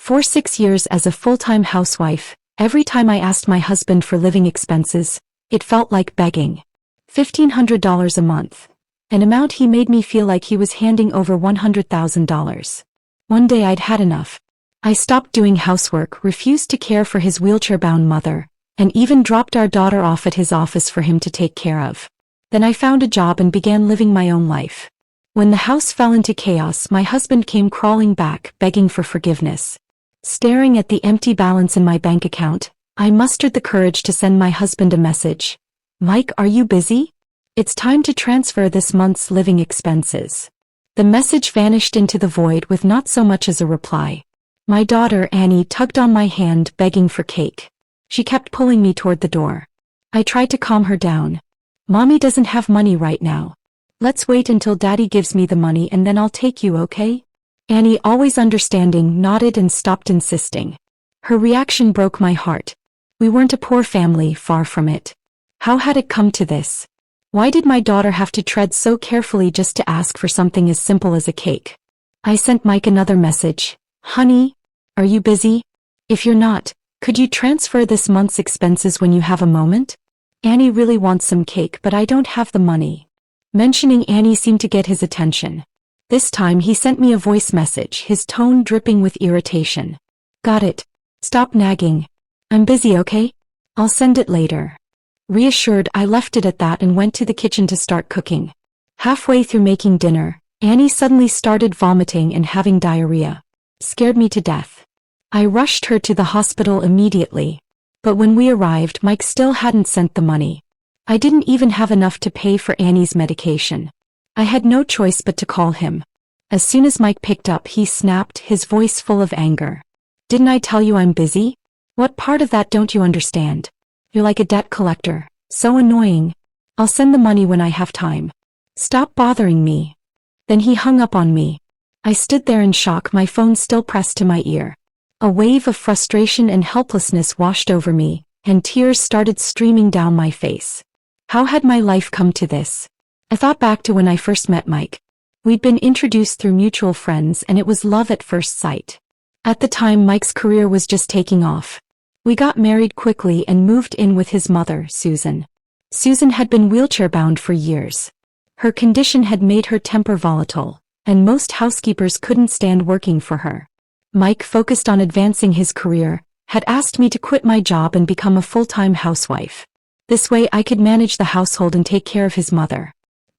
For 6 years as a full-time housewife, every time I asked my husband for living expenses, it felt like begging. $1,500 a month. An amount he made me feel like he was handing over $100,000. One day I'd had enough. I stopped doing housework, refused to care for his wheelchair-bound mother, and even dropped our daughter off at his office for him to take care of. Then I found a job and began living my own life. When the house fell into chaos, my husband came crawling back, begging for forgiveness. Staring at the empty balance in my bank account, I mustered the courage to send my husband a message. "Mike, are you busy? It's time to transfer this month's living expenses." The message vanished into the void with not so much as a reply. My daughter, Annie, tugged on my hand, begging for cake. She kept pulling me toward the door. I tried to calm her down. "Mommy doesn't have money right now. Let's wait until Daddy gives me the money and then I'll take you, okay?" Annie, always understanding, nodded and stopped insisting. Her reaction broke my heart. We weren't a poor family, far from it. How had it come to this? Why did my daughter have to tread so carefully just to ask for something as simple as a cake? I sent Mike another message. "Honey, are you busy? If you're not, could you transfer this month's expenses when you have a moment? Annie really wants some cake, but I don't have the money." Mentioning Annie seemed to get his attention. This time he sent me a voice message, his tone dripping with irritation. "Got it. Stop nagging. I'm busy, okay? I'll send it later." Reassured, I left it at that and went to the kitchen to start cooking. Halfway through making dinner, Annie suddenly started vomiting and having diarrhea. Scared me to death. I rushed her to the hospital immediately. But when we arrived, Mike still hadn't sent the money. I didn't even have enough to pay for Annie's medication. I had no choice but to call him. As soon as Mike picked up, he snapped, his voice full of anger. "Didn't I tell you I'm busy? What part of that don't you understand? You're like a debt collector. So annoying. I'll send the money when I have time. Stop bothering me." Then he hung up on me. I stood there in shock, my phone still pressed to my ear. A wave of frustration and helplessness washed over me, and tears started streaming down my face. How had my life come to this? I thought back to when I first met Mike. We'd been introduced through mutual friends and it was love at first sight. At the time, Mike's career was just taking off. We got married quickly and moved in with his mother, Susan. Susan had been wheelchair-bound for years. Her condition had made her temper volatile, and most housekeepers couldn't stand working for her. Mike, focused on advancing his career, had asked me to quit my job and become a full-time housewife. This way I could manage the household and take care of his mother.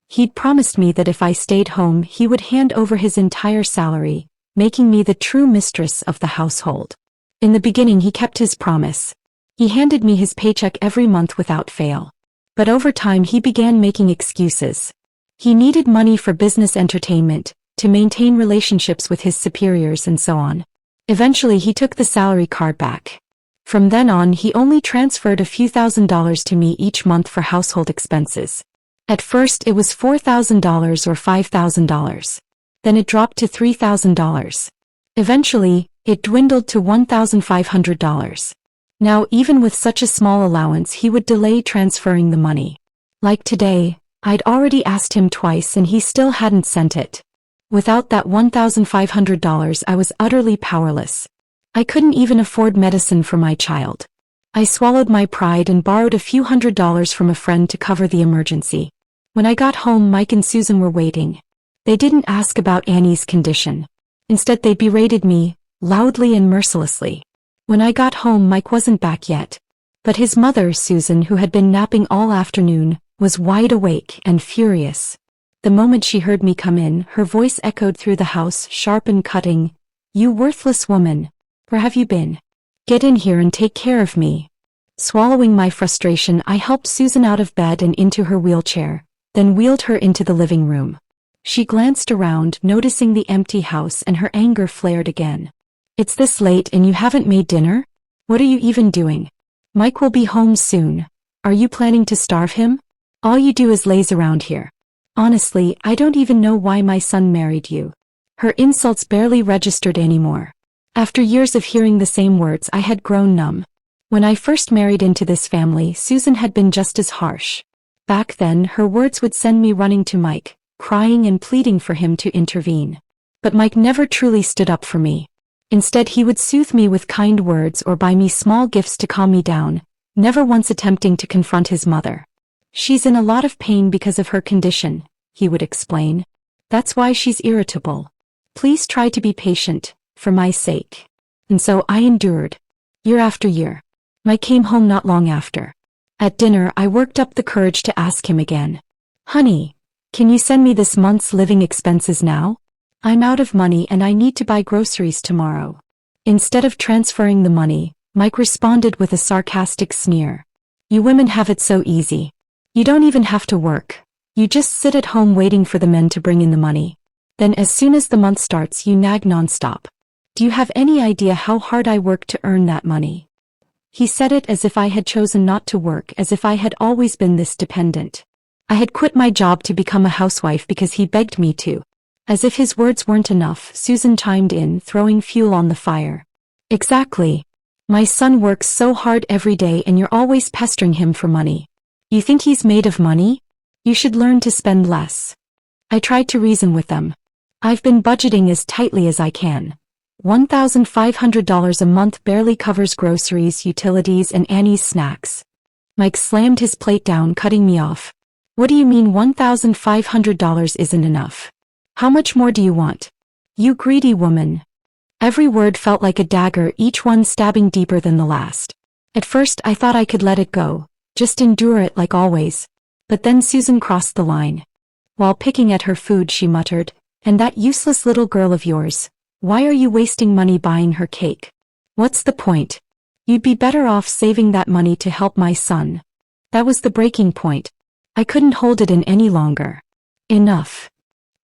He'd promised me that if I stayed home, he would hand over his entire salary, making me the true mistress of the household. In the beginning, he kept his promise. He handed me his paycheck every month without fail. But over time, he began making excuses. He needed money for business entertainment, to maintain relationships with his superiors and so on. Eventually, he took the salary card back. From then on, he only transferred a few $1,000s to me each month for household expenses. At first, it was $4,000 or $5,000. Then it dropped to $3,000. Eventually, it dwindled to $1,500. Now, even with such a small allowance, he would delay transferring the money. Like today, I'd already asked him twice and he still hadn't sent it. Without that $1,500, I was utterly powerless. I couldn't even afford medicine for my child. I swallowed my pride and borrowed a few $100s from a friend to cover the emergency. When I got home, Mike and Susan were waiting. They didn't ask about Annie's condition. Instead, they berated me, loudly and mercilessly. When I got home, Mike wasn't back yet. But his mother, Susan, who had been napping all afternoon, was wide awake and furious. The moment she heard me come in, her voice echoed through the house, sharp and cutting. "You worthless woman. Where have you been? Get in here and take care of me." Swallowing my frustration, I helped Susan out of bed and into her wheelchair, then wheeled her into the living room. She glanced around, noticing the empty house, and her anger flared again. "It's this late and you haven't made dinner? What are you even doing? Mike will be home soon. Are you planning to starve him? All you do is laze around here. Honestly, I don't even know why my son married you." Her insults barely registered anymore. After years of hearing the same words, I had grown numb. When I first married into this family, Susan had been just as harsh. Back then, her words would send me running to Mike, crying and pleading for him to intervene. But Mike never truly stood up for me. Instead, he would soothe me with kind words or buy me small gifts to calm me down, never once attempting to confront his mother. She's in a lot of pain because of her condition, he would explain. That's why she's irritable. Please try to be patient, for my sake. And so I endured. Year after year. Mike came home not long after. At dinner, I worked up the courage to ask him again. Honey, can you send me this month's living expenses now? I'm out of money and I need to buy groceries tomorrow. Instead of transferring the money, Mike responded with a sarcastic sneer. You women have it so easy. You don't even have to work. You just sit at home waiting for the men to bring in the money. Then as soon as the month starts, you nag nonstop. Do you have any idea how hard I work to earn that money? He said it as if I had chosen not to work, as if I had always been this dependent. I had quit my job to become a housewife because he begged me to. As if his words weren't enough, Susan chimed in, throwing fuel on the fire. Exactly. My son works so hard every day and you're always pestering him for money. You think he's made of money? You should learn to spend less. I tried to reason with them. I've been budgeting as tightly as I can. $1,500 a month barely covers groceries, utilities, and Annie's snacks. Mike slammed his plate down, cutting me off. What do you mean $1,500 isn't enough? How much more do you want? You greedy woman. Every word felt like a dagger, each one stabbing deeper than the last. At first I thought I could let it go, just endure it like always. But then Susan crossed the line. While picking at her food, she muttered, "And that useless little girl of yours, why are you wasting money buying her cake? What's the point? You'd be better off saving that money to help my son." That was the breaking point. I couldn't hold it in any longer. Enough.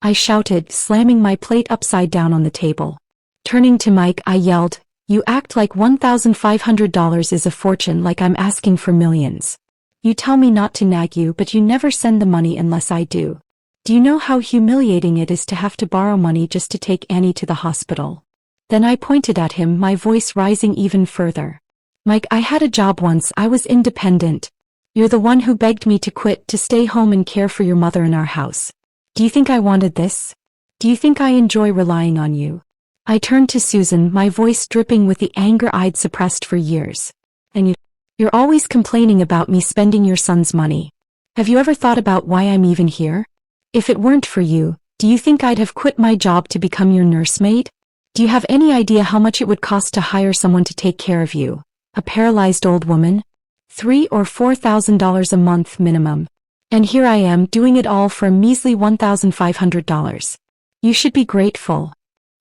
I shouted, slamming my plate upside down on the table. Turning to Mike, I yelled, "You act like $1,500 is a fortune, like I'm asking for millions. You tell me not to nag you, but you never send the money unless I do. Do you know how humiliating it is to have to borrow money just to take Annie to the hospital?" Then I pointed at him, my voice rising even further. "Mike, I had a job once, I was independent. You're the one who begged me to quit to stay home and care for your mother in our house. Do you think I wanted this? Do you think I enjoy relying on you?" I turned to Susan, my voice dripping with the anger I'd suppressed for years. "And you're always complaining about me spending your son's money. Have you ever thought about why I'm even here? If it weren't for you, do you think I'd have quit my job to become your nursemaid? Do you have any idea how much it would cost to hire someone to take care of you, a paralyzed old woman? $3,000 or $4,000 a month minimum. And here I am doing it all for a measly $1,500. You should be grateful."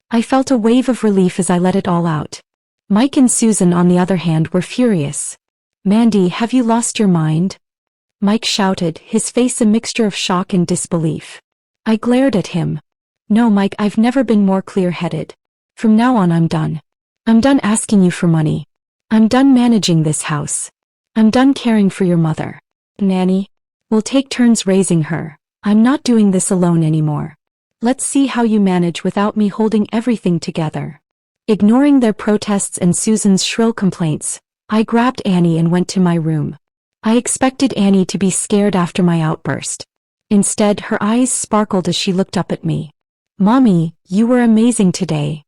I felt a wave of relief as I let it all out. Mike and Susan, on the other hand, were furious. "Mandy, have you lost your mind?" Mike shouted, his face a mixture of shock and disbelief. I glared at him. "No, Mike, I've never been more clear-headed. From now on, I'm done. I'm done asking you for money. I'm done managing this house. I'm done caring for your mother. Nanny, we'll take turns raising her. I'm not doing this alone anymore. Let's see how you manage without me holding everything together." Ignoring their protests and Susan's shrill complaints, I grabbed Annie and went to my room. I expected Annie to be scared after my outburst. Instead, her eyes sparkled as she looked up at me. "Mommy, you were amazing today."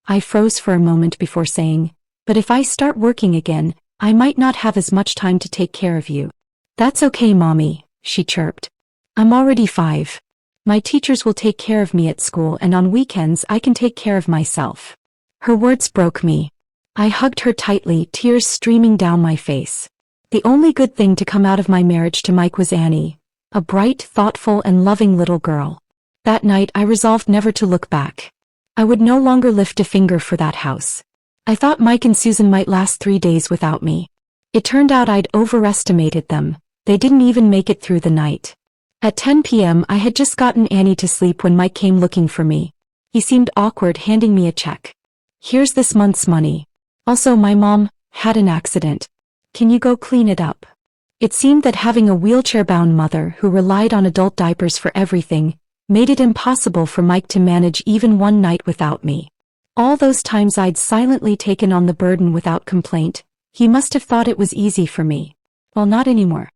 I froze for a moment before saying, "But if I start working again, I might not have as much time to take care of you." "That's okay, Mommy," she chirped. "I'm already 5. My teachers will take care of me at school, and on weekends I can take care of myself." Her words broke me. I hugged her tightly, tears streaming down my face. The only good thing to come out of my marriage to Mike was Annie, a bright, thoughtful, and loving little girl. That night I resolved never to look back. I would no longer lift a finger for that house. I thought Mike and Susan might last 3 days without me. It turned out I'd overestimated them. They didn't even make it through the night. At 10 p.m. I had just gotten Annie to sleep when Mike came looking for me. He seemed awkward, handing me a check. "Here's this month's money. Also, my mom had an accident. Can you go clean it up?" It seemed that having a wheelchair-bound mother who relied on adult diapers for everything made it impossible for Mike to manage even one night without me. All those times I'd silently taken on the burden without complaint, he must have thought it was easy for me. Well, not anymore.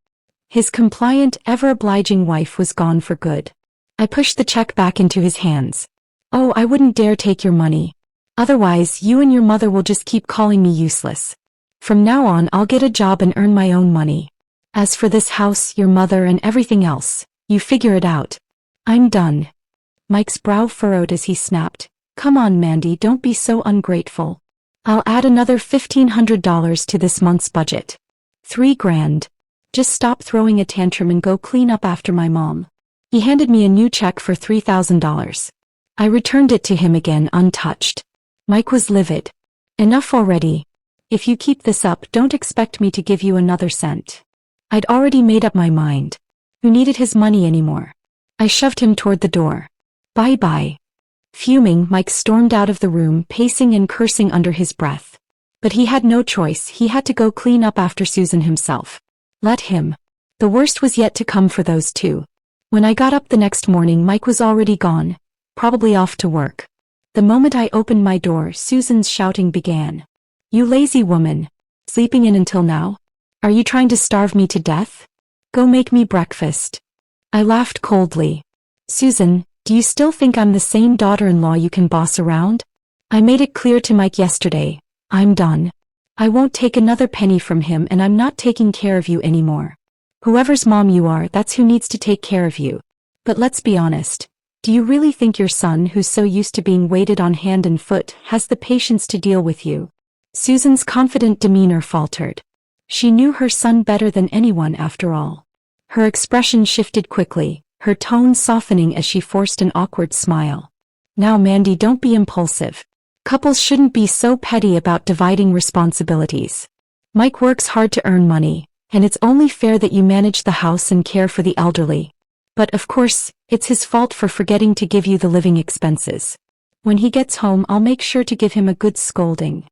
His compliant, ever-obliging wife was gone for good. I pushed the check back into his hands. "Oh, I wouldn't dare take your money. Otherwise, you and your mother will just keep calling me useless. From now on, I'll get a job and earn my own money. As for this house, your mother, and everything else, you figure it out. I'm done." Mike's brow furrowed as he snapped, "Come on, Mandy, don't be so ungrateful. I'll add another $1,500 to this month's budget. $3,000. Just stop throwing a tantrum and go clean up after my mom." He handed me a new check for $3,000. I returned it to him again untouched. Mike was livid. "Enough already. If you keep this up, don't expect me to give you another cent." I'd already made up my mind. Who needed his money anymore? I shoved him toward the door. "Bye-bye." Fuming, Mike stormed out of the room, pacing and cursing under his breath. But he had no choice, he had to go clean up after Susan himself. Let him. The worst was yet to come for those two. When I got up the next morning, Mike was already gone, probably off to work. The moment I opened my door, Susan's shouting began. "You lazy woman. Sleeping in until now? Are you trying to starve me to death? Go make me breakfast." I laughed coldly. "Susan, do you still think I'm the same daughter-in-law you can boss around? I made it clear to Mike yesterday, I'm done. I won't take another penny from him, and I'm not taking care of you anymore. Whoever's mom you are, that's who needs to take care of you. But let's be honest. Do you really think your son, who's so used to being waited on hand and foot, has the patience to deal with you?" Susan's confident demeanor faltered. She knew her son better than anyone after all. Her expression shifted quickly, her tone softening as she forced an awkward smile. "Now, Mandy, don't be impulsive. Couples shouldn't be so petty about dividing responsibilities. Mike works hard to earn money, and it's only fair that you manage the house and care for the elderly. But of course, it's his fault for forgetting to give you the living expenses. When he gets home, I'll make sure to give him a good scolding."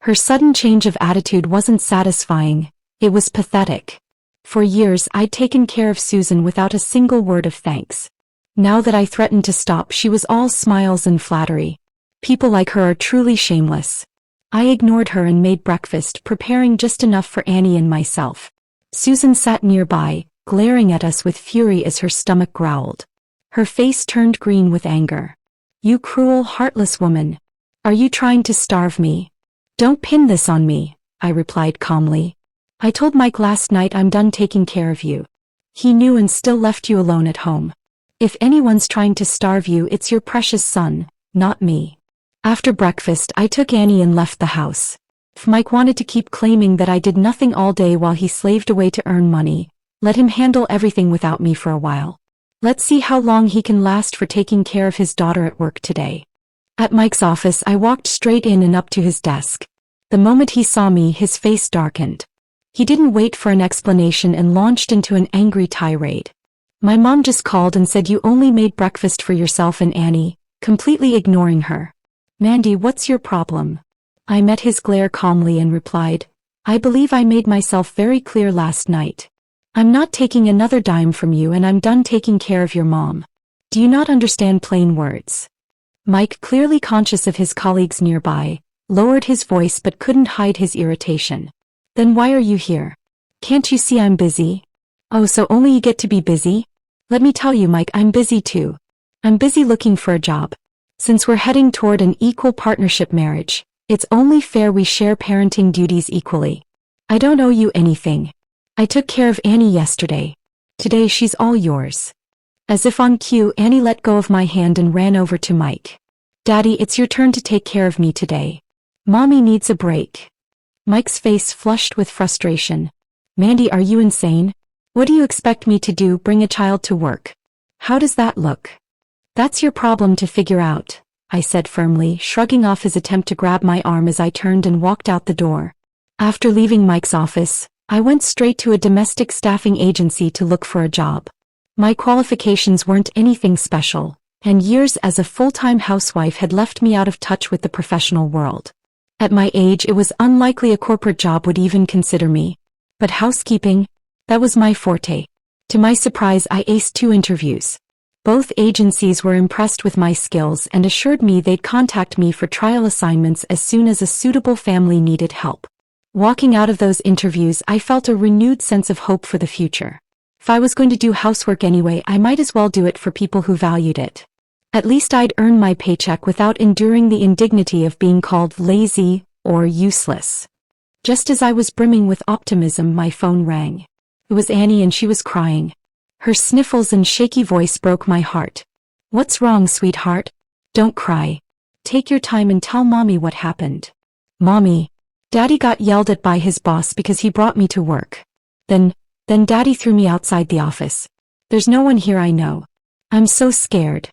Her sudden change of attitude wasn't satisfying, it was pathetic. For years, I'd taken care of Susan without a single word of thanks. Now that I threatened to stop, she was all smiles and flattery. People like her are truly shameless. I ignored her and made breakfast, preparing just enough for Annie and myself. Susan sat nearby, glaring at us with fury as her stomach growled. Her face turned green with anger. "You cruel, heartless woman. Are you trying to starve me?" "Don't pin this on me," I replied calmly. "I told Mike last night I'm done taking care of you. He knew and still left you alone at home. If anyone's trying to starve you, it's your precious son, not me." After breakfast, I took Annie and left the house. If Mike wanted to keep claiming that I did nothing all day while he slaved away to earn money, let him handle everything without me for a while. Let's see how long he can last for taking care of his daughter at work today. At Mike's office, I walked straight in and up to his desk. The moment he saw me, his face darkened. He didn't wait for an explanation and launched into an angry tirade. "My mom just called and said you only made breakfast for yourself and Annie," completely ignoring her. "Mandy, what's your problem?" I met his glare calmly and replied, "I believe I made myself very clear last night. I'm not taking another dime from you, and I'm done taking care of your mom. Do you not understand plain words?" Mike, clearly conscious of his colleagues nearby, lowered his voice but couldn't hide his irritation. "Then why are you here? Can't you see I'm busy?" "Oh, so only you get to be busy?" "Let me tell you, Mike, I'm busy too. I'm busy looking for a job. Since we're heading toward an equal partnership marriage, it's only fair we share parenting duties equally. I don't owe you anything. I took care of Annie yesterday. Today she's all yours." As if on cue, Annie let go of my hand and ran over to Mike. "Daddy, it's your turn to take care of me today. Mommy needs a break." Mike's face flushed with frustration. "Mandy, are you insane? What do you expect me to do, bring a child to work? How does that look?" "That's your problem to figure out," I said firmly, shrugging off his attempt to grab my arm as I turned and walked out the door. After leaving Mike's office, I went straight to a domestic staffing agency to look for a job. My qualifications weren't anything special, and years as a full-time housewife had left me out of touch with the professional world. At my age, it was unlikely a corporate job would even consider me. But housekeeping? That was my forte. To my surprise, I aced 2 interviews. Both agencies were impressed with my skills and assured me they'd contact me for trial assignments as soon as a suitable family needed help. Walking out of those interviews, I felt a renewed sense of hope for the future. If I was going to do housework anyway, I might as well do it for people who valued it. At least I'd earn my paycheck without enduring the indignity of being called lazy or useless. Just as I was brimming with optimism, my phone rang. It was Annie and she was crying. Her sniffles and shaky voice broke my heart. "What's wrong, sweetheart? Don't cry. Take your time and tell Mommy what happened." "Mommy, Daddy got yelled at by his boss because he brought me to work. Then Daddy threw me outside the office. There's no one here I know. I'm so scared."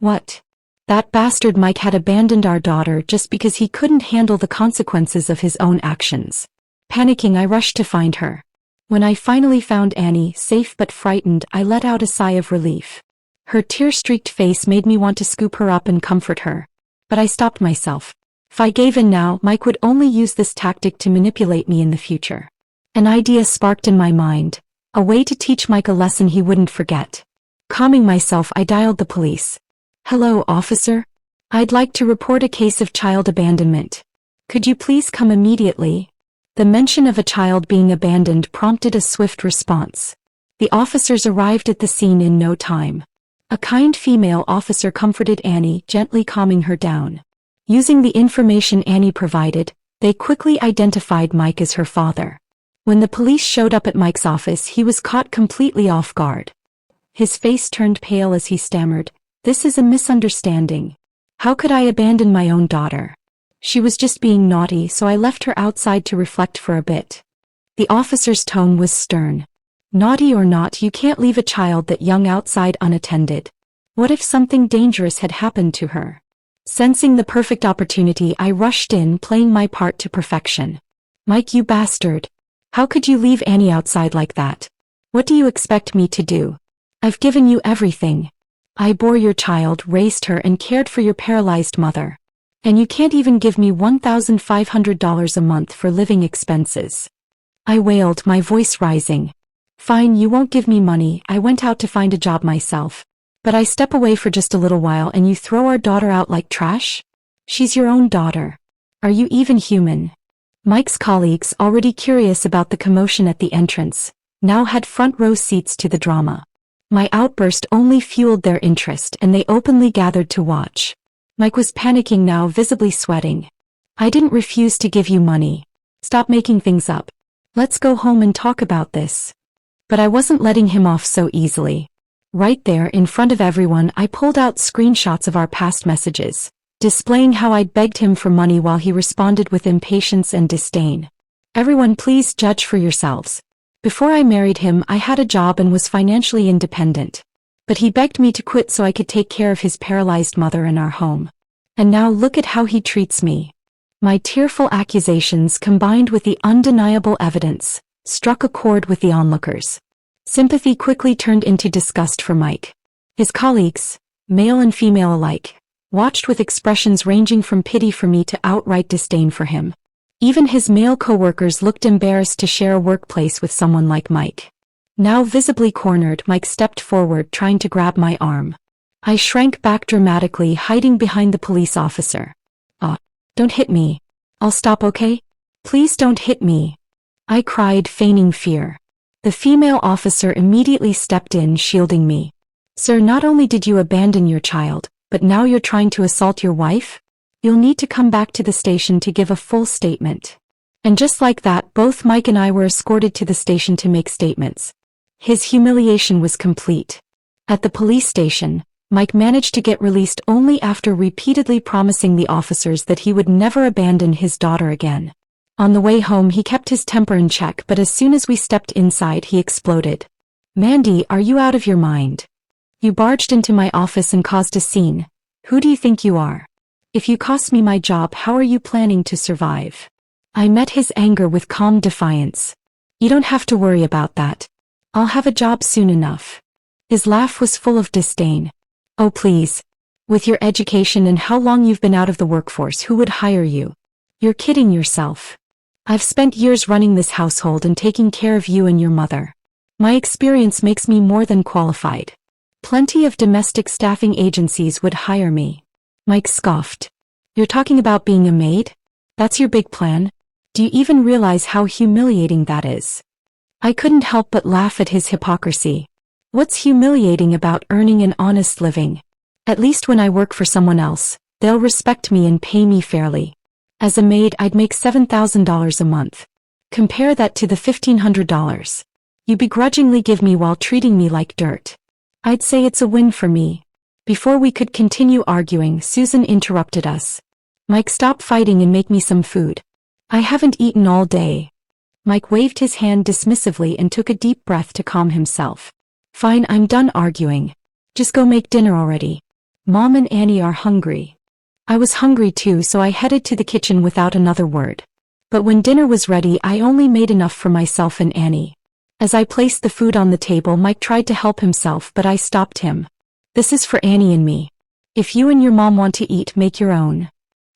"What?" "That bastard Mike had abandoned our daughter just because he couldn't handle the consequences of his own actions." Panicking, I rushed to find her. When I finally found Annie, safe but frightened, I let out a sigh of relief. Her tear-streaked face made me want to scoop her up and comfort her. But I stopped myself. If I gave in now, Mike would only use this tactic to manipulate me in the future. An idea sparked in my mind, a way to teach Mike a lesson he wouldn't forget. Calming myself, I dialed the police. "Hello, officer. I'd like to report a case of child abandonment. Could you please come immediately?" The mention of a child being abandoned prompted a swift response. The officers arrived at the scene in no time. A kind female officer comforted Annie, gently calming her down. Using the information Annie provided, they quickly identified Mike as her father. When the police showed up at Mike's office, he was caught completely off guard. His face turned pale as he stammered, "This is a misunderstanding. How could I abandon my own daughter? She was just being naughty, so I left her outside to reflect for a bit." The officer's tone was stern. "Naughty or not, you can't leave a child that young outside unattended. What if something dangerous had happened to her?" Sensing the perfect opportunity, I rushed in, playing my part to perfection. "Mike, you bastard. How could you leave Annie outside like that? What do you expect me to do? I've given you everything. I bore your child, raised her, and cared for your paralyzed mother. And you can't even give me $1,500 a month for living expenses." I wailed, my voice rising. "Fine, you won't give me money. I went out to find a job myself. But I step away for just a little while and you throw our daughter out like trash? She's your own daughter. Are you even human?" Mike's colleagues, already curious about the commotion at the entrance, now had front row seats to the drama. My outburst only fueled their interest and they openly gathered to watch. Mike was panicking now, visibly sweating. "I didn't refuse to give you money. Stop making things up. Let's go home and talk about this." But I wasn't letting him off so easily. Right there, in front of everyone, I pulled out screenshots of our past messages, displaying how I'd begged him for money while he responded with impatience and disdain. "Everyone, please judge for yourselves. Before I married him, I had a job and was financially independent. But he begged me to quit so I could take care of his paralyzed mother in our home. And now look at how he treats me." My tearful accusations, combined with the undeniable evidence, struck a chord with the onlookers. Sympathy quickly turned into disgust for Mike. His colleagues, male and female alike, watched with expressions ranging from pity for me to outright disdain for him. Even his male coworkers looked embarrassed to share a workplace with someone like Mike. Now visibly cornered, Mike stepped forward, trying to grab my arm. I shrank back dramatically, hiding behind the police officer. Don't hit me. I'll stop, okay? Please don't hit me," I cried, feigning fear. The female officer immediately stepped in, shielding me. "Sir, not only did you abandon your child, but now you're trying to assault your wife? You'll need to come back to the station to give a full statement." And just like that, both Mike and I were escorted to the station to make statements. His humiliation was complete. At the police station, Mike managed to get released only after repeatedly promising the officers that he would never abandon his daughter again. On the way home, he kept his temper in check, but as soon as we stepped inside, he exploded. "Mandy, are you out of your mind? You barged into my office and caused a scene. Who do you think you are? If you cost me my job, how are you planning to survive?" I met his anger with calm defiance. "You don't have to worry about that. I'll have a job soon enough." His laugh was full of disdain. "Oh please. With your education and how long you've been out of the workforce, who would hire you? You're kidding yourself. I've spent years running this household and taking care of you and your mother. My experience makes me more than qualified. Plenty of domestic staffing agencies would hire me." Mike scoffed. "You're talking about being a maid? That's your big plan? Do you even realize how humiliating that is?" I couldn't help but laugh at his hypocrisy. What's humiliating about earning an honest living? At least when I work for someone else, they'll respect me and pay me fairly. As a maid, I'd make $7,000 a month. Compare that to the $1,500 you begrudgingly give me while treating me like dirt. I'd say it's a win for me. Before we could continue arguing, Susan interrupted us. Mike, stop fighting and make me some food. I haven't eaten all day. Mike waved his hand dismissively and took a deep breath to calm himself. Fine, I'm done arguing. Just go make dinner already. Mom and Annie are hungry. I was hungry too, so I headed to the kitchen without another word. But when dinner was ready, I only made enough for myself and Annie. As I placed the food on the table, Mike tried to help himself, but I stopped him. This is for Annie and me. If you and your mom want to eat, make your own.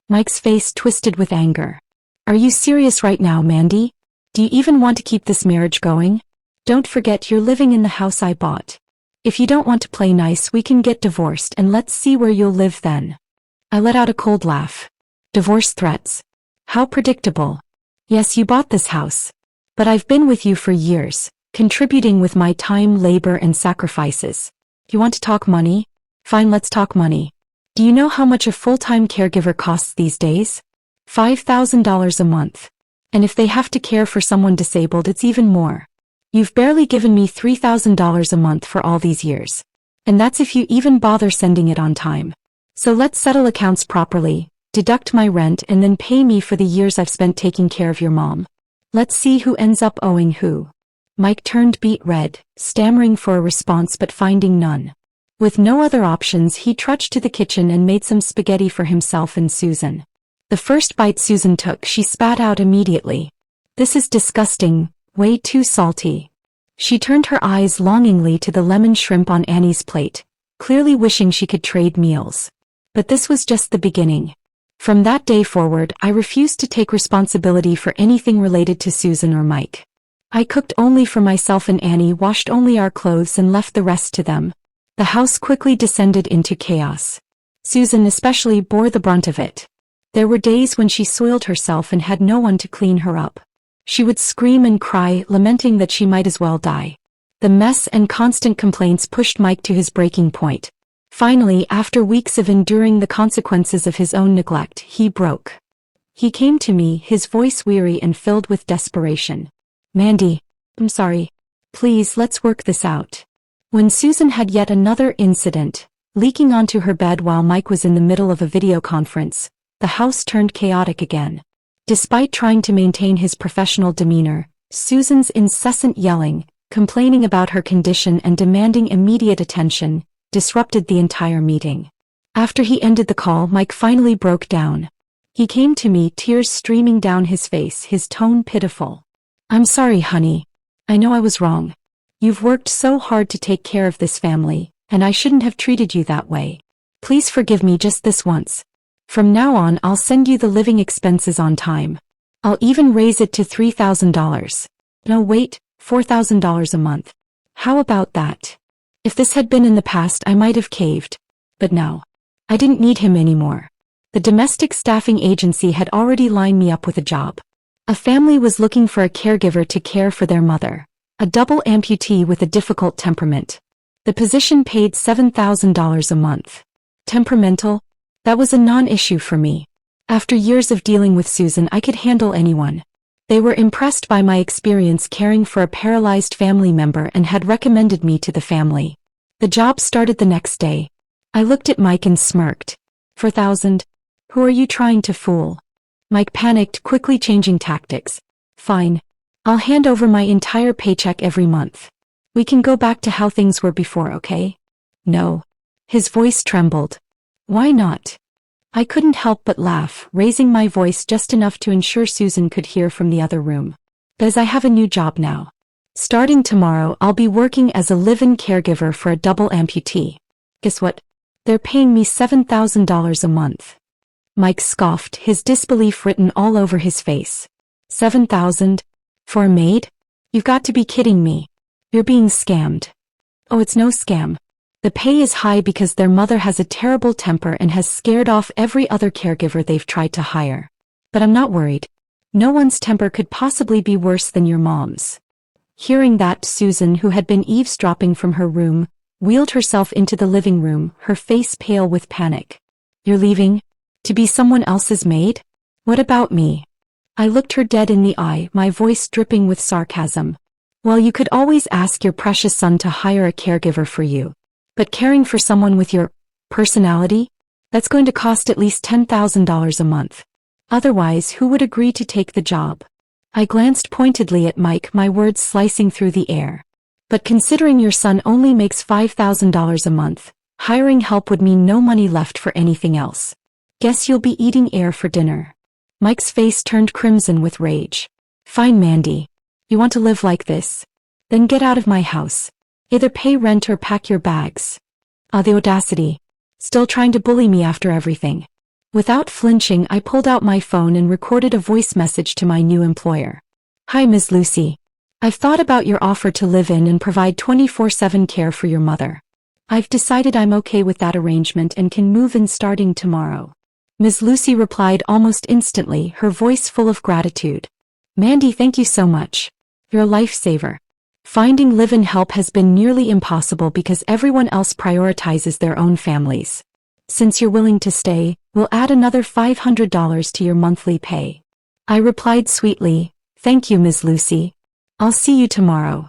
Mike's face twisted with anger. Are you serious right now, Mandy? Do you even want to keep this marriage going? Don't forget you're living in the house I bought. If you don't want to play nice, we can get divorced and let's see where you'll live then. I let out a cold laugh. Divorce threats? How predictable. Yes, you bought this house. But I've been with you for years, contributing with my time, labor, and sacrifices. You want to talk money? Fine, let's talk money. Do you know how much a full-time caregiver costs these days? $5,000 a month. And if they have to care for someone disabled, it's even more. You've barely given me $3,000 a month for all these years. And that's if you even bother sending it on time. So let's settle accounts properly, deduct my rent, and then pay me for the years I've spent taking care of your mom. Let's see who ends up owing who. Mike turned beet red, stammering for a response but finding none. With no other options, he trudged to the kitchen and made some spaghetti for himself and Susan. The first bite Susan took, she spat out immediately. This is disgusting, way too salty. She turned her eyes longingly to the lemon shrimp on Annie's plate, clearly wishing she could trade meals. But this was just the beginning. From that day forward, I refused to take responsibility for anything related to Susan or Mike. I cooked only for myself and Annie, washed only our clothes, and left the rest to them. The house quickly descended into chaos. Susan especially bore the brunt of it. There were days when she soiled herself and had no one to clean her up. She would scream and cry, lamenting that she might as well die. The mess and constant complaints pushed Mike to his breaking point. Finally, after weeks of enduring the consequences of his own neglect, he broke. He came to me, his voice weary and filled with desperation. Mandy, I'm sorry. Please, let's work this out. When Susan had yet another incident, leaking onto her bed while Mike was in the middle of a video conference, the house turned chaotic again. Despite trying to maintain his professional demeanor, Susan's incessant yelling, complaining about her condition and demanding immediate attention, disrupted the entire meeting. After he ended the call, Mike finally broke down. He came to me, tears streaming down his face, his tone pitiful. I'm sorry, honey. I know I was wrong. You've worked so hard to take care of this family, and I shouldn't have treated you that way. Please forgive me just this once. From now on, I'll send you the living expenses on time. I'll even raise it to $3,000. No, wait, $4,000 a month. How about that? If this had been in the past, I might have caved. But no. I didn't need him anymore. The domestic staffing agency had already lined me up with a job. A family was looking for a caregiver to care for their mother, a double amputee with a difficult temperament. The position paid $7,000 a month. Temperamental? That was a non-issue for me. After years of dealing with Susan, I could handle anyone. They were impressed by my experience caring for a paralyzed family member and had recommended me to the family. The job started the next day. I looked at Mike and smirked. $4,000? Who are you trying to fool? Mike panicked, quickly changing tactics. Fine. I'll hand over my entire paycheck every month. We can go back to how things were before, okay? No. His voice trembled. Why not? I couldn't help but laugh, raising my voice just enough to ensure Susan could hear from the other room. Because I have a new job now. Starting tomorrow, I'll be working as a live-in caregiver for a double amputee. Guess what? They're paying me $7,000 a month. Mike scoffed, his disbelief written all over his face. $7,000? For a maid? You've got to be kidding me. You're being scammed. Oh, it's no scam. The pay is high because their mother has a terrible temper and has scared off every other caregiver they've tried to hire. But I'm not worried. No one's temper could possibly be worse than your mom's. Hearing that, Susan, who had been eavesdropping from her room, wheeled herself into the living room, her face pale with panic. "You're leaving? To be someone else's maid? What about me?" I looked her dead in the eye, my voice dripping with sarcasm. "Well, you could always ask your precious son to hire a caregiver for you. But caring for someone with your personality? That's going to cost at least $10,000 a month. Otherwise, who would agree to take the job?" I glanced pointedly at Mike, my words slicing through the air. "But considering your son only makes $5,000 a month, hiring help would mean no money left for anything else. Guess you'll be eating air for dinner." Mike's face turned crimson with rage. "Fine, Mandy. You want to live like this? Then get out of my house. Either pay rent or pack your bags." The audacity. Still trying to bully me after everything. Without flinching, I pulled out my phone and recorded a voice message to my new employer. "Hi, Ms. Lucy. I've thought about your offer to live in and provide 24/7 care for your mother. I've decided I'm okay with that arrangement and can move in starting tomorrow." Ms. Lucy replied almost instantly, her voice full of gratitude. "Mandy, thank you so much. You're a lifesaver. Finding live-in help has been nearly impossible because everyone else prioritizes their own families. Since you're willing to stay, we'll add another $500 to your monthly pay." I replied sweetly, "Thank you, Ms. Lucy. I'll see you tomorrow."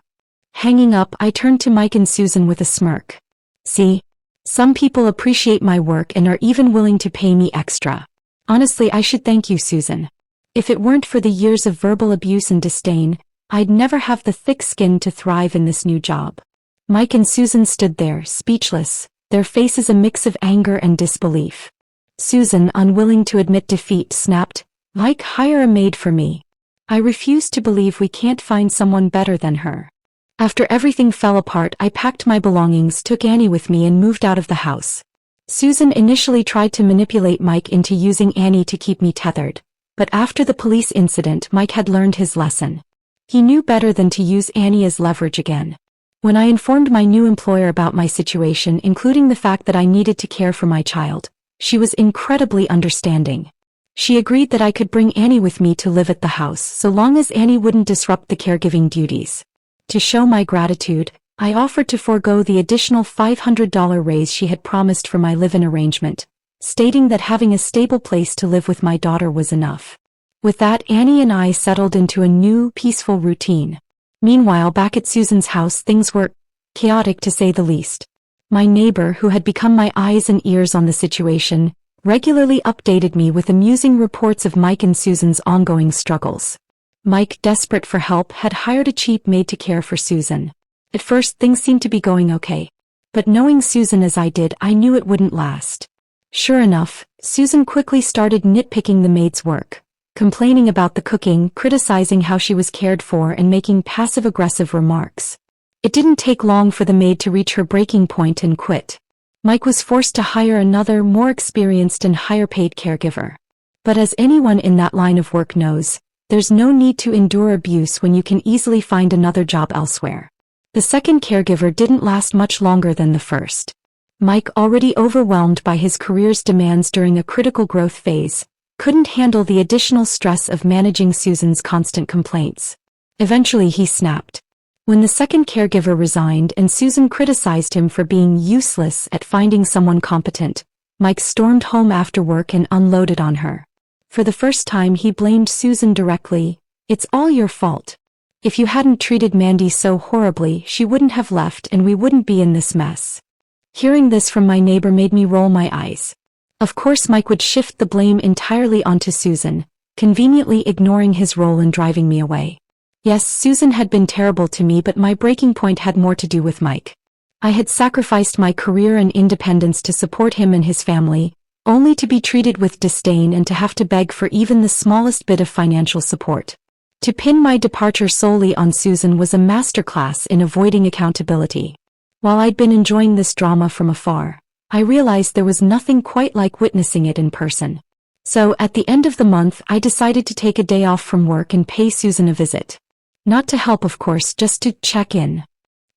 Hanging up, I turned to Mike and Susan with a smirk. "See? Some people appreciate my work and are even willing to pay me extra. Honestly, I should thank you, Susan. If it weren't for the years of verbal abuse and disdain, I'd never have the thick skin to thrive in this new job." Mike and Susan stood there, speechless, their faces a mix of anger and disbelief. Susan, unwilling to admit defeat, snapped, "Mike, hire a maid for me. I refuse to believe we can't find someone better than her." After everything fell apart, I packed my belongings, took Annie with me, and moved out of the house. Susan initially tried to manipulate Mike into using Annie to keep me tethered, but after the police incident, Mike had learned his lesson. He knew better than to use Annie as leverage again. When I informed my new employer about my situation, including the fact that I needed to care for my child, she was incredibly understanding. She agreed that I could bring Annie with me to live at the house so long as Annie wouldn't disrupt the caregiving duties. To show my gratitude, I offered to forego the additional $500 raise she had promised for my live-in arrangement, stating that having a stable place to live with my daughter was enough. With that, Annie and I settled into a new, peaceful routine. Meanwhile, back at Susan's house, things were chaotic to say the least. My neighbor, who had become my eyes and ears on the situation, regularly updated me with amusing reports of Mike and Susan's ongoing struggles. Mike, desperate for help, had hired a cheap maid to care for Susan. At first, things seemed to be going okay. But knowing Susan as I did, I knew it wouldn't last. Sure enough, Susan quickly started nitpicking the maid's work, complaining about the cooking, criticizing how she was cared for, and making passive-aggressive remarks. It didn't take long for the maid to reach her breaking point and quit. Mike was forced to hire another, more experienced and higher-paid caregiver. But as anyone in that line of work knows, there's no need to endure abuse when you can easily find another job elsewhere. The second caregiver didn't last much longer than the first. Mike, already overwhelmed by his career's demands during a critical growth phase, couldn't handle the additional stress of managing Susan's constant complaints. Eventually he snapped. When the second caregiver resigned and Susan criticized him for being useless at finding someone competent, Mike stormed home after work and unloaded on her. For the first time, he blamed Susan directly. "It's all your fault. If you hadn't treated Mandy so horribly, she wouldn't have left and we wouldn't be in this mess." Hearing this from my neighbor made me roll my eyes. Of course, Mike would shift the blame entirely onto Susan, conveniently ignoring his role in driving me away. Yes, Susan had been terrible to me, but my breaking point had more to do with Mike. I had sacrificed my career and independence to support him and his family, only to be treated with disdain and to have to beg for even the smallest bit of financial support. To pin my departure solely on Susan was a masterclass in avoiding accountability. While I'd been enjoying this drama from afar, I realized there was nothing quite like witnessing it in person. So, at the end of the month, I decided to take a day off from work and pay Susan a visit. Not to help, of course, just to check in.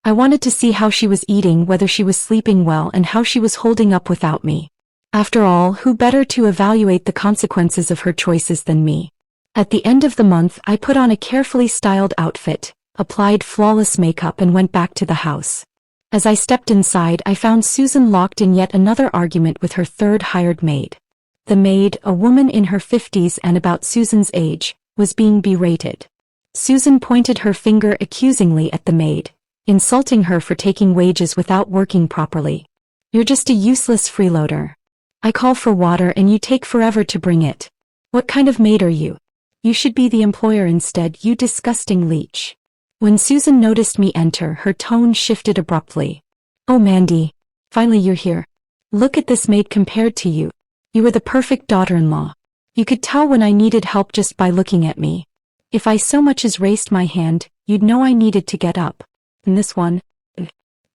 I wanted to see how she was eating, whether she was sleeping well, and how she was holding up without me. After all, who better to evaluate the consequences of her choices than me? At the end of the month, I put on a carefully styled outfit, applied flawless makeup, and went back to the house. As I stepped inside, I found Susan locked in yet another argument with her third hired maid. The maid, a woman in her 50s and about Susan's age, was being berated. Susan pointed her finger accusingly at the maid, insulting her for taking wages without working properly. "You're just a useless freeloader. I call for water and you take forever to bring it. What kind of maid are you? You should be the employer instead, you disgusting leech." When Susan noticed me enter, her tone shifted abruptly. "Oh Mandy, finally you're here. Look at this maid compared to you. You were the perfect daughter-in-law. You could tell when I needed help just by looking at me. If I so much as raised my hand, you'd know I needed to get up. And this one,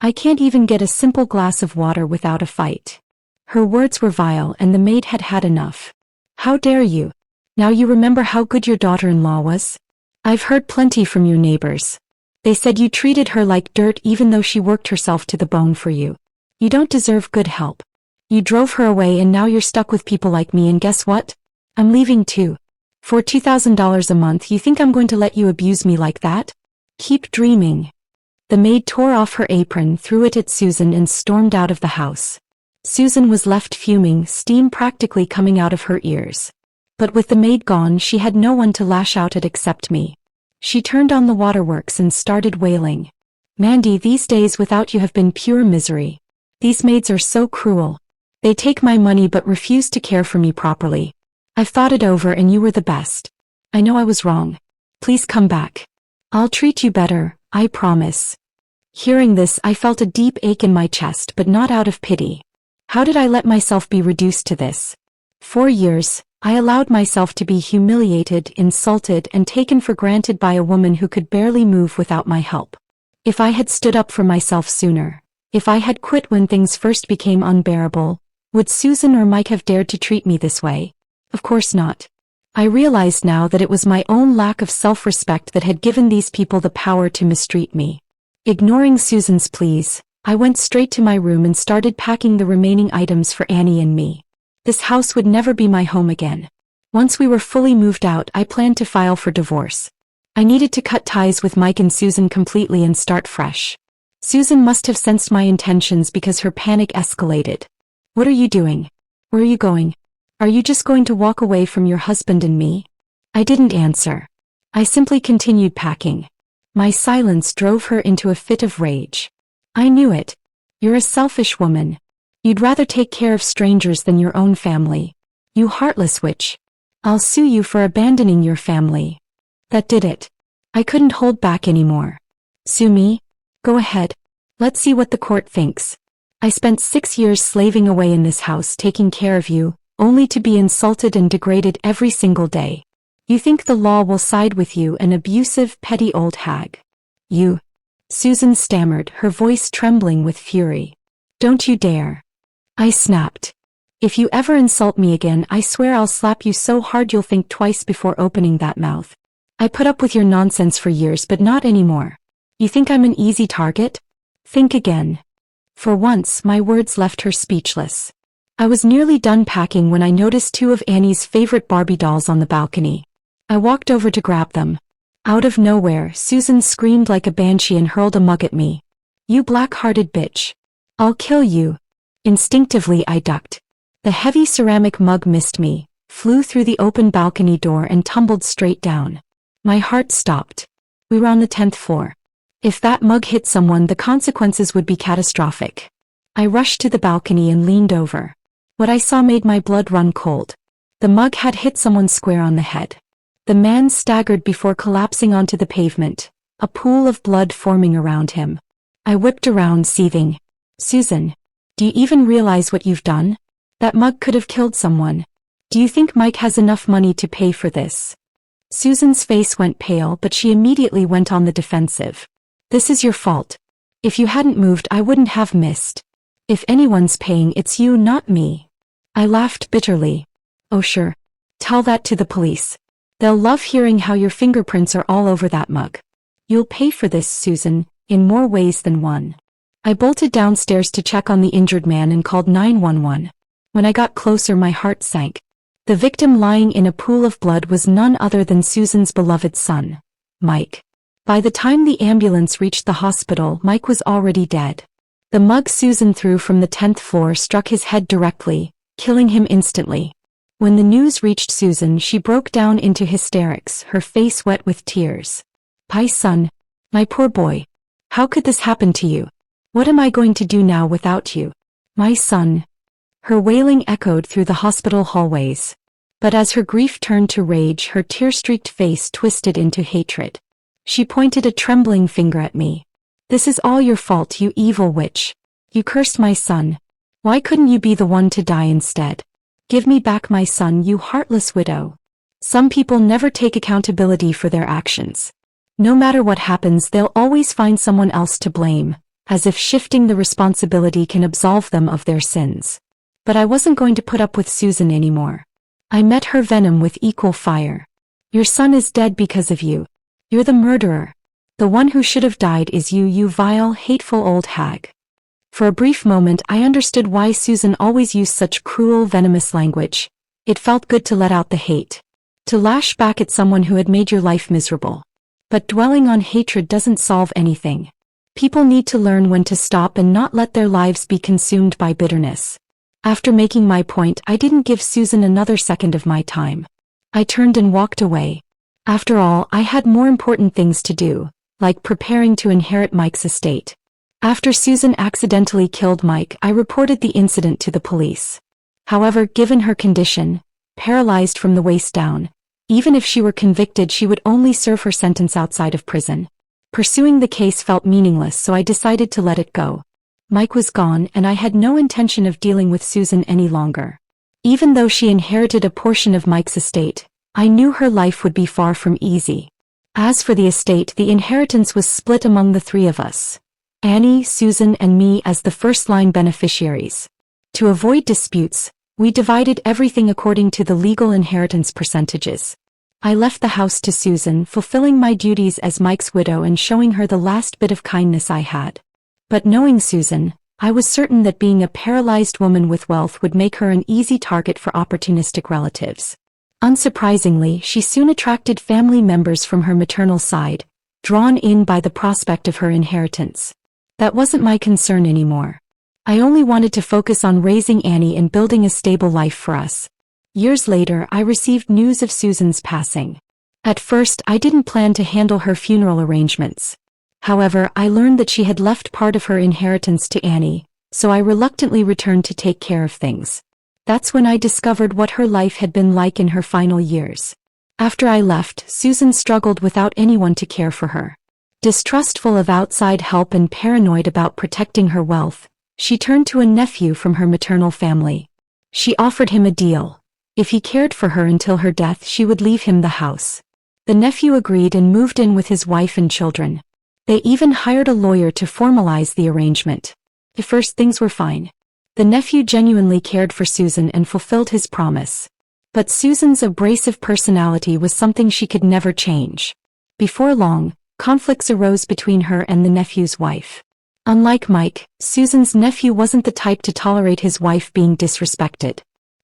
I can't even get a simple glass of water without a fight." Her words were vile and the maid had had enough. "How dare you? Now you remember how good your daughter-in-law was? I've heard plenty from your neighbors. They said you treated her like dirt even though she worked herself to the bone for you. You don't deserve good help. You drove her away and now you're stuck with people like me, and guess what? I'm leaving too. For $2,000 a month, you think I'm going to let you abuse me like that? Keep dreaming." The maid tore off her apron, threw it at Susan and stormed out of the house. Susan was left fuming, steam practically coming out of her ears. But with the maid gone, she had no one to lash out at except me. She turned on the waterworks and started wailing. "Mandy, these days without you have been pure misery. These maids are so cruel. They take my money but refuse to care for me properly. I've thought it over and you were the best. I know I was wrong. Please come back. I'll treat you better, I promise." Hearing this, I felt a deep ache in my chest, but not out of pity. How did I let myself be reduced to this? 4 years, I allowed myself to be humiliated, insulted, and taken for granted by a woman who could barely move without my help. If I had stood up for myself sooner, if I had quit when things first became unbearable, would Susan or Mike have dared to treat me this way? Of course not. I realized now that it was my own lack of self-respect that had given these people the power to mistreat me. Ignoring Susan's pleas, I went straight to my room and started packing the remaining items for Annie and me. This house would never be my home again. Once we were fully moved out, I planned to file for divorce. I needed to cut ties with Mike and Susan completely and start fresh. Susan must have sensed my intentions because her panic escalated. "What are you doing? Where are you going? Are you just going to walk away from your husband and me?" I didn't answer. I simply continued packing. My silence drove her into a fit of rage. "I knew it. You're a selfish woman. You'd rather take care of strangers than your own family. You heartless witch. I'll sue you for abandoning your family." That did it. I couldn't hold back anymore. "Sue me? Go ahead. Let's see what the court thinks. I spent 6 years slaving away in this house taking care of you, only to be insulted and degraded every single day. You think the law will side with you, an abusive, petty old hag. You..." Susan stammered, her voice trembling with fury. "Don't you dare." I snapped. "If you ever insult me again, I swear I'll slap you so hard you'll think twice before opening that mouth. I put up with your nonsense for years, but not anymore. You think I'm an easy target? Think again." For once, my words left her speechless. I was nearly done packing when I noticed 2 of Annie's favorite Barbie dolls on the balcony. I walked over to grab them. Out of nowhere, Susan screamed like a banshee and hurled a mug at me. "You black-hearted bitch. I'll kill you." Instinctively, I ducked. The heavy ceramic mug missed me, flew through the open balcony door and tumbled straight down. My heart stopped. We were on the 10th floor. If that mug hit someone, the consequences would be catastrophic. I rushed to the balcony and leaned over. What I saw made my blood run cold. The mug had hit someone square on the head. The man staggered before collapsing onto the pavement, a pool of blood forming around him. I whipped around, seething. "Susan, do you even realize what you've done? That mug could have killed someone. Do you think Mike has enough money to pay for this?" Susan's face went pale, but she immediately went on the defensive. "This is your fault. If you hadn't moved, I wouldn't have missed. If anyone's paying, it's you, not me." I laughed bitterly. "Oh sure. Tell that to the police. They'll love hearing how your fingerprints are all over that mug. You'll pay for this, Susan, in more ways than one." I bolted downstairs to check on the injured man and called 911. When I got closer, my heart sank. The victim lying in a pool of blood was none other than Susan's beloved son, Mike. By the time the ambulance reached the hospital, Mike was already dead. The mug Susan threw from the 10th floor struck his head directly, killing him instantly. When the news reached Susan, she broke down into hysterics, her face wet with tears. "My son, my poor boy. How could this happen to you? What am I going to do now without you? My son." Her wailing echoed through the hospital hallways. But as her grief turned to rage, her tear-streaked face twisted into hatred. She pointed a trembling finger at me. "This is all your fault, you evil witch. You cursed my son. Why couldn't you be the one to die instead? Give me back my son, you heartless widow." Some people never take accountability for their actions. No matter what happens, they'll always find someone else to blame, as if shifting the responsibility can absolve them of their sins. But I wasn't going to put up with Susan anymore. I met her venom with equal fire. "Your son is dead because of you. You're the murderer. The one who should have died is you, you vile, hateful old hag." For a brief moment I understood why Susan always used such cruel, venomous language. It felt good to let out the hate. To lash back at someone who had made your life miserable. But dwelling on hatred doesn't solve anything. People need to learn when to stop and not let their lives be consumed by bitterness. After making my point, I didn't give Susan another second of my time. I turned and walked away. After all, I had more important things to do, like preparing to inherit Mike's estate. After Susan accidentally killed Mike, I reported the incident to the police. However, given her condition, paralyzed from the waist down, even if she were convicted, she would only serve her sentence outside of prison. Pursuing the case felt meaningless, so I decided to let it go. Mike was gone, and I had no intention of dealing with Susan any longer. Even though she inherited a portion of Mike's estate, I knew her life would be far from easy. As for the estate, the inheritance was split among the three of us. Annie, Susan, and me as the first-line beneficiaries. To avoid disputes, we divided everything according to the legal inheritance percentages. I left the house to Susan, fulfilling my duties as Mike's widow and showing her the last bit of kindness I had. But knowing Susan, I was certain that being a paralyzed woman with wealth would make her an easy target for opportunistic relatives. Unsurprisingly, she soon attracted family members from her maternal side, drawn in by the prospect of her inheritance. That wasn't my concern anymore. I only wanted to focus on raising Annie and building a stable life for us. Years later, I received news of Susan's passing. At first, I didn't plan to handle her funeral arrangements. However, I learned that she had left part of her inheritance to Annie, so I reluctantly returned to take care of things. That's when I discovered what her life had been like in her final years. After I left, Susan struggled without anyone to care for her. Distrustful of outside help and paranoid about protecting her wealth, she turned to a nephew from her maternal family. She offered him a deal. If he cared for her until her death, she would leave him the house. The nephew agreed and moved in with his wife and children. They even hired a lawyer to formalize the arrangement. At first, things were fine. The nephew genuinely cared for Susan and fulfilled his promise. But Susan's abrasive personality was something she could never change. Before long, conflicts arose between her and the nephew's wife. Unlike Mike, Susan's nephew wasn't the type to tolerate his wife being disrespected.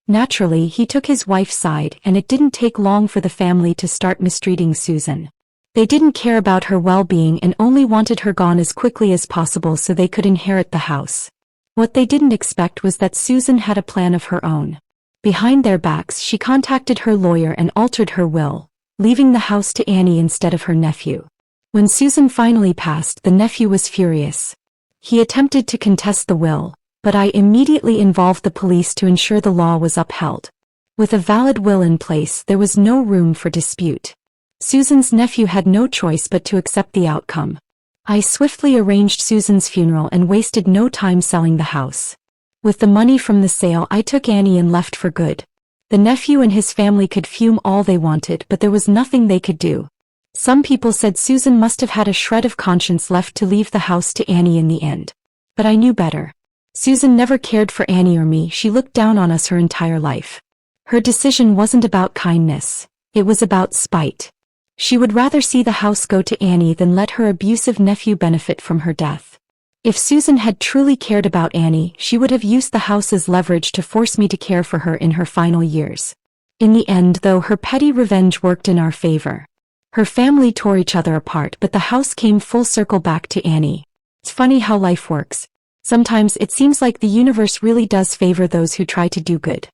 Naturally, he took his wife's side, and it didn't take long for the family to start mistreating Susan. They didn't care about her well-being and only wanted her gone as quickly as possible so they could inherit the house. What they didn't expect was that Susan had a plan of her own. Behind their backs, she contacted her lawyer and altered her will, leaving the house to Annie instead of her nephew. When Susan finally passed, the nephew was furious. He attempted to contest the will, but I immediately involved the police to ensure the law was upheld. With a valid will in place, there was no room for dispute. Susan's nephew had no choice but to accept the outcome. I swiftly arranged Susan's funeral and wasted no time selling the house. With the money from the sale, I took Annie and left for good. The nephew and his family could fume all they wanted, but there was nothing they could do. Some people said Susan must have had a shred of conscience left to leave the house to Annie in the end. But I knew better. Susan never cared for Annie or me. She looked down on us her entire life. Her decision wasn't about kindness. It was about spite. She would rather see the house go to Annie than let her abusive nephew benefit from her death. If Susan had truly cared about Annie, she would have used the house as leverage to force me to care for her in her final years. In the end, though, her petty revenge worked in our favor. Her family tore each other apart, but the house came full circle back to Annie. It's funny how life works. Sometimes it seems like the universe really does favor those who try to do good.